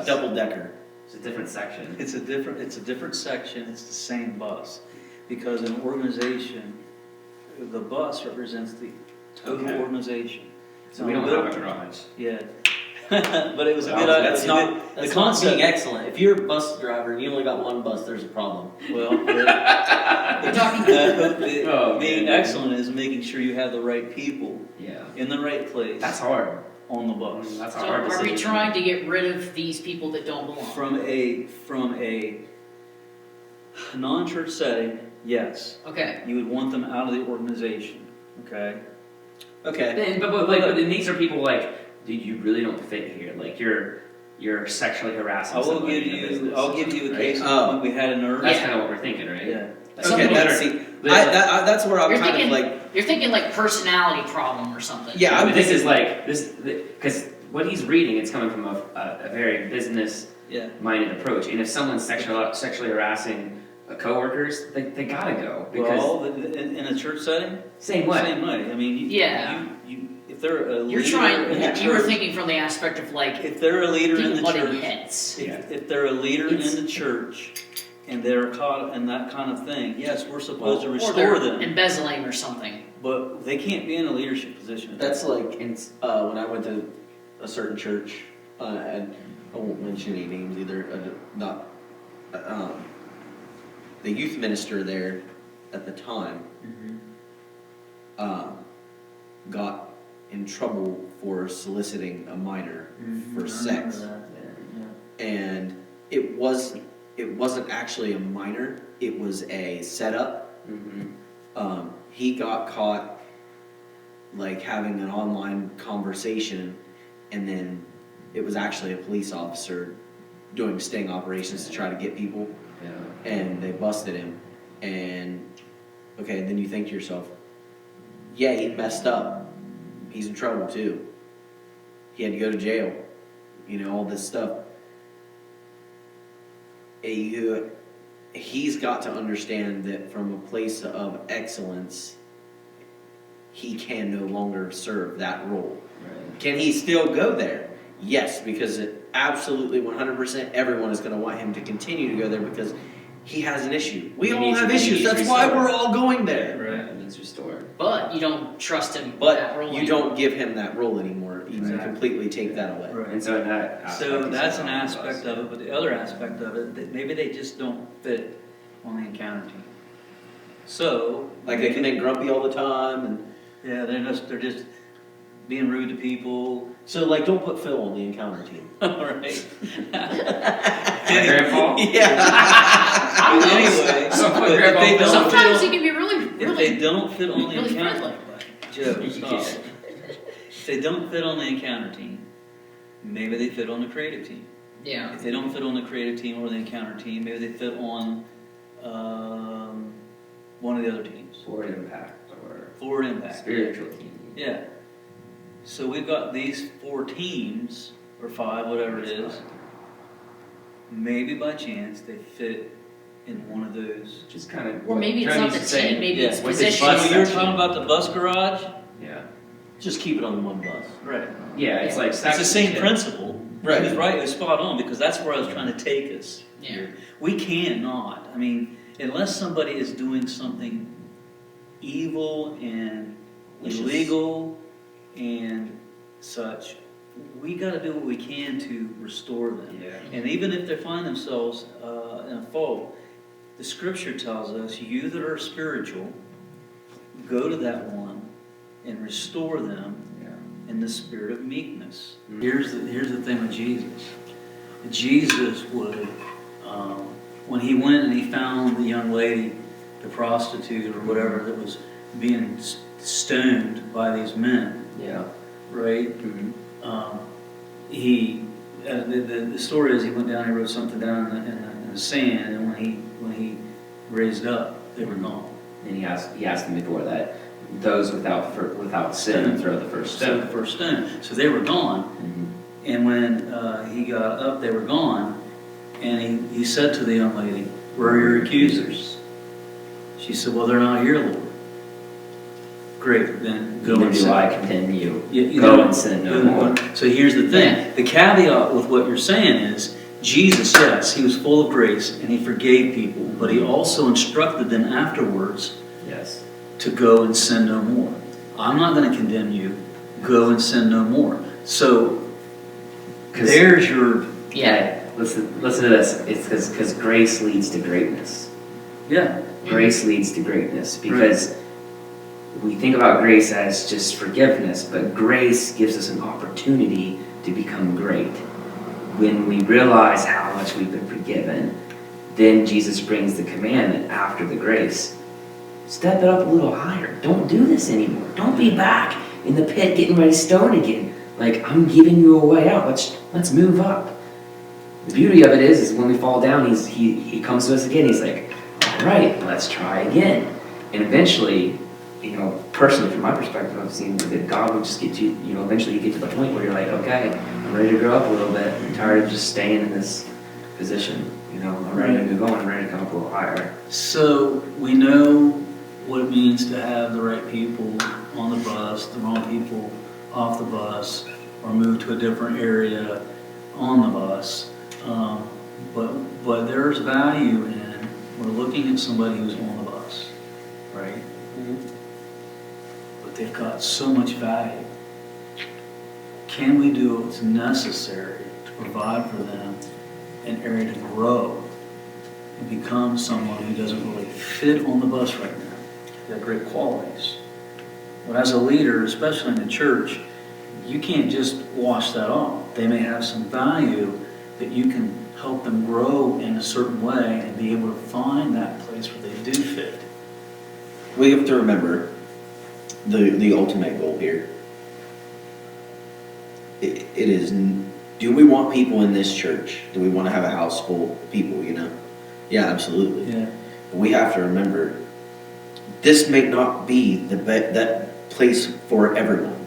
a double decker. It's a different section. It's a different section, it's the same bus. Because an organization, the bus represents the total organization. So we don't have a garage. Yeah. But it was a good idea. That's not being excellent. If you're a bus driver and you only got one bus, there's a problem. Well, being man. excellent is making sure you have the right people in the right place. That's hard. On the bus. That's So hard are we trying to get rid of these people that don't belong? From a non-church setting, yes. Okay. You would want them out of the organization. Okay. Okay. But then these are people like, dude, you really don't fit here. Like you're sexually harassing somebody in a business, I'll give you a case right? when we had a nurse. That's kind of what we're thinking, right? Yeah. Like, Okay, that's where I'm You're kind thinking, of like... You're thinking like personality problem or something. Yeah, but this is like, because what he's reading, it's coming from a very business-minded approach. And if someone's sexually harassing coworkers, they gotta go. Because in a church setting? Same way. Same way. I mean, if they're a leader... You were thinking from the aspect of like... If they're a leader in the church... Heads. If they're a leader in the church... and they're caught in that kind of thing, yes, we're supposed to restore them. Embezzling or something. But they can't be in a leadership position. That's like when I went to a certain church, and I won't mention any names either. The youth minister there at the time got in trouble for soliciting a minor for sex, and it wasn't actually a minor. It was a setup. He got caught like having an online conversation, and then it was actually a police officer doing sting operations to try to get people, and they busted him. And okay, then you think to yourself, yeah, he messed up. He's in trouble too. He had to go to jail. You know, all this stuff. He's got to understand that from a place of excellence, he can no longer serve that role. Right. Can he still go there? Yes, because absolutely 100% everyone is going to want him to continue to go there because he has an issue. We all have issues. That's why we're all going there. Right, and it's restored. But you don't trust him. But you don't give him that role anymore. You completely take that away. Right. And so that's an aspect of it. But the other aspect of it, that maybe they just don't fit on the encounter team. So like they come in grumpy all the time, and they're just being rude to people. So like, don't put Phil on the encounter team. All right. Grandpa? Yeah. Anyway, sometimes he can be really if they don't fit on the really encounter, Joe, stop. If they don't fit on the encounter team, maybe they fit on the creative team. Yeah. If they don't fit on the creative team or the encounter team, maybe they fit on one of the other teams. Forward Impact or Forward Impact. Spiritual team. Yeah. So we've got these 4 teams, or 5, whatever it is. Maybe by chance they fit in one of those. Just kind of. Or maybe it's not the team, maybe it's position. So you were talking about the bus garage? Yeah. Just keep it on one bus. Right. Yeah, it's like it's the same principle. Right. He was right. It was spot on because that's where I was trying to take us. Yeah. We cannot. I mean, unless somebody is doing something evil and illegal and such, we got to do what we can to restore them. Yeah. And even if they find themselves in a fault, the Scripture tells us, you that are spiritual, go to that one and restore them in the spirit of meekness. Here's the thing with Jesus. Jesus would, when he went and he found the young lady, the prostitute or whatever that was being stoned by these men. Yeah. Right? Mm-hmm. The story is he went down, he wrote something down in the sand, and when he raised up, they were gone. And he asked them before that, those without sin throw the first stone. The first stone. So they were gone. Mm-hmm. And when he got up, they were gone. And he said to the young lady, "Where are your accusers?" She said, "Well, they're not here, Lord." great, then go Neither and do sin. I condemn you. You Go know, and sin no more. So here's the thing, the caveat with what you're saying is, Jesus, yes, he was full of grace and he forgave people, but he also instructed them afterwards Yes. to go and sin no more. I'm not going to condemn you, go and sin no more. So there's your, Yeah. Listen to this. It's because grace leads to greatness. yeah, Grace leads to greatness because we think about grace as just forgiveness, but grace gives us an opportunity to become great. When we realize how much we've been forgiven, then Jesus brings the commandment after the grace. Step it up a little higher. Don't do this anymore. Don't be back in the pit getting ready to stone again. Like, I'm giving you a way out. Let's move up. The beauty of it is when we fall down, he comes to us again. He's like, all right, let's try again. And eventually, personally, from my perspective, I've seen that God will just get you, eventually you get to the point where you're like, okay, I'm ready to grow up a little bit. I'm tired of just staying in this position. I'm ready to move on. I'm ready to come up a little higher. so we know what it means to have the right people on the bus, the wrong people off the bus, or move to a different area on the bus. But there's value in, we're looking at somebody who's on the bus, right? But they've got so much value. Can we do what's necessary to provide for them an area to grow and become someone who doesn't really fit on the bus right now? They've got great qualities. But as a leader, especially in the church, you can't just wash that off. They may have some value that you can help them grow in a certain way and be able to find that place where they do fit. We have to remember the ultimate goal here. It is, do we want people in this church? Do we want to have a house full of people, Yeah, absolutely. Yeah. But we have to remember, this may not be that place for everyone.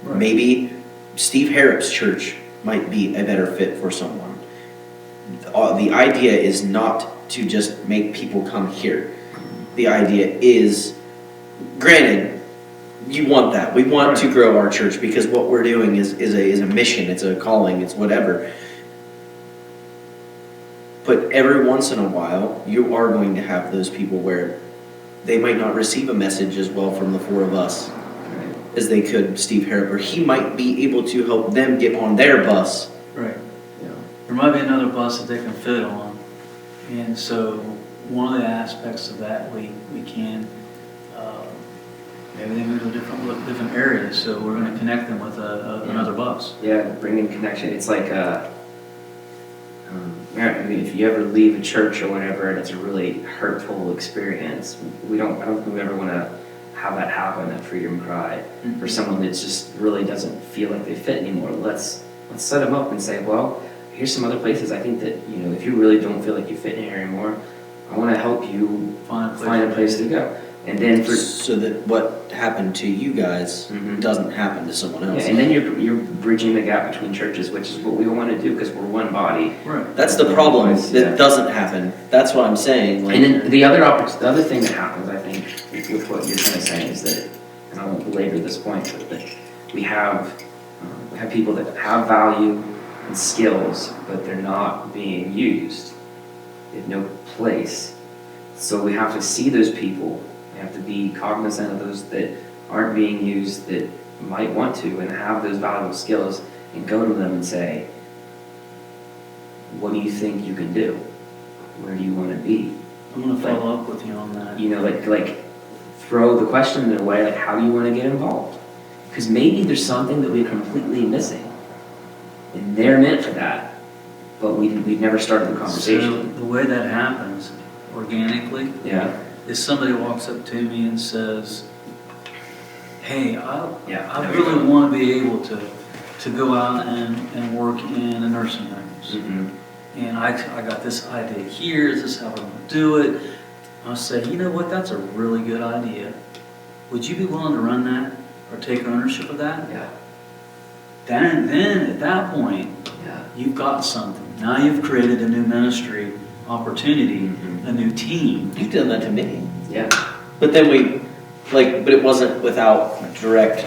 Right. Maybe Steve Harrop's church might be a better fit for someone. The idea is not to just make people come here. The idea is, granted, you want that. We want to grow our church because what we're doing is a mission, it's a calling, it's whatever. But every once in a while, you are going to have those people where they might not receive a message as well from the four of us as they could Steve Harrop, or he might be able to help them get on their bus. Right. There might be another bus that they can fit on. And so one of the aspects of that we can, maybe they move to a different area, so we're going to connect them with another bus. Yeah, bringing connection. It's like if you ever leave a church or whatever and it's a really hurtful experience, I don't think we ever want to have that happen, that freedom cry, for someone that just really doesn't feel like they fit anymore. Let's set them up and say, well, here's some other places. I think that, if you really don't feel like you fit in here anymore, I want to help you find a place to go. And then so that what happened to you guys doesn't happen to someone else. Yeah, and then you're bridging the gap between churches, which is what we want to do because we're one body. Right. That's the problem. That doesn't happen. That's what I'm saying. And then the other thing that happens, I think, with what you're kind of saying is that, and I won't belabor this point, but that we have people that have value and skills, but they're not being used. They have no place. So we have to see those people. We have to be cognizant of those that aren't being used, that might want to, and have those valuable skills, and go to them and say, what do you think you can do? Where do you want to be? I'm going to follow up with you on that. Like throw the question in a way, like, how do you want to get involved? Because maybe there's something that we're completely missing. And they're meant for that, but we've never started the conversation. So the way that happens, organically, is somebody walks up to me and says, hey, I really want to be able to go out and work in a nursing home. And I got this idea here, this is how we're going to do it. I'll say, you know what, that's a really good idea. Would you be willing to run that or take ownership of that? Yeah. Then at that point, you've got something. Now you've created a new ministry opportunity, a new team. You've done that to me. Yeah. But then like, but it wasn't without direct,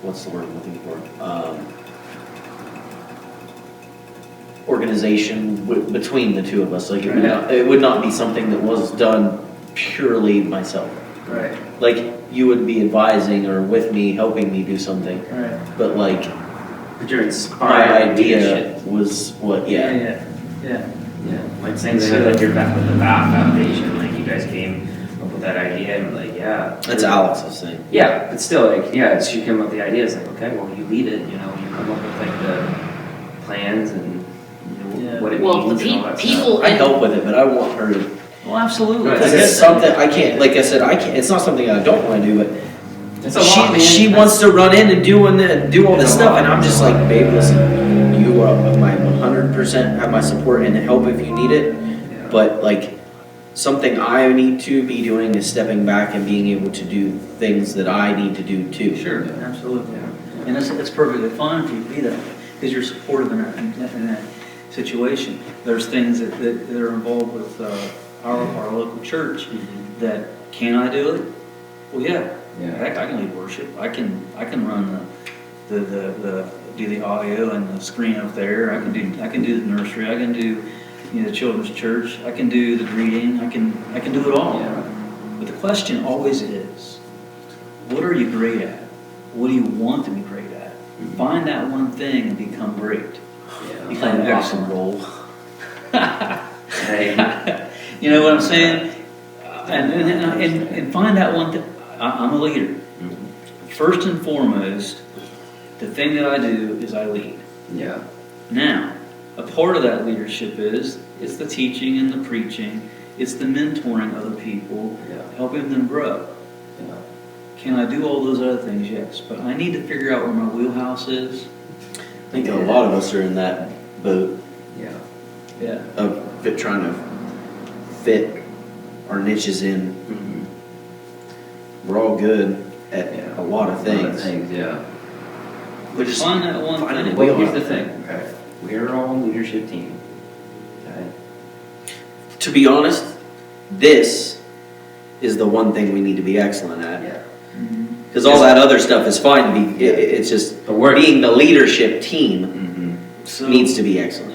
what's the word I'm looking for? Organization between the two of us, like, it would not be something that was done purely myself. Right. Like, you would be advising or with me, helping me do something, Right. but like, But you're my inspired idea leadership. was what, yeah. Yeah. Yeah, like same thing with like your back with the BAF Foundation, like you guys came up with that idea and like, yeah. That's Alex's thing. Yeah, but still, like, yeah, she came up with the ideas, like, okay, well, you lead it, you know, you come up with like the plans and you know, what it Well, means the and all that people stuff. I help with it, but I want her to, Well, absolutely. Right. because it's something, I can't, like I said, I can't, it's not something I don't wanna do, but It's a lot, man. she wants to run in and do all this stuff, and I'm just like, babe, listen, you are my 100% have my support and help if you need it, Yeah. but like, something I need to be doing is stepping back and being able to do things that I need to do too. Sure, absolutely. Yeah. And it's perfectly fine for you to be that, because you're supportive in that situation. There's things that are involved with our local church that, can I do it? Well, yeah. Yeah. Heck, I can lead worship. I can run do the audio and the screen up there. I can do the nursery. I can do, you know, the children's church. I can do the greeting. I can do it all. Yeah. But the question always is, what are you great at? What do you want to be great at? Find that one thing and become great. Yeah. You play an excellent role. Hey. You know what I'm saying? And find that one thing. I'm a leader. First and foremost, the thing that I do is I lead. Yeah. Now, a part of that leadership is it's the teaching and the preaching. It's the mentoring other people, Yeah. helping them grow. Yeah. Can I do all those other things? Yes. But I need to figure out where my wheelhouse is. I think a lot of us are in that boat Yeah. Yeah. of trying to fit our niches in. We're all good at a lot of things. Yeah. But just find that one Find thing. it. Well, here's the thing, okay? We're all a leadership team. Okay? To be honest, this is the one thing we need to be excellent at. Yeah. Mhm. Because all that other stuff is fine to be, it's just But we're being the leadership team So, needs to be excellent.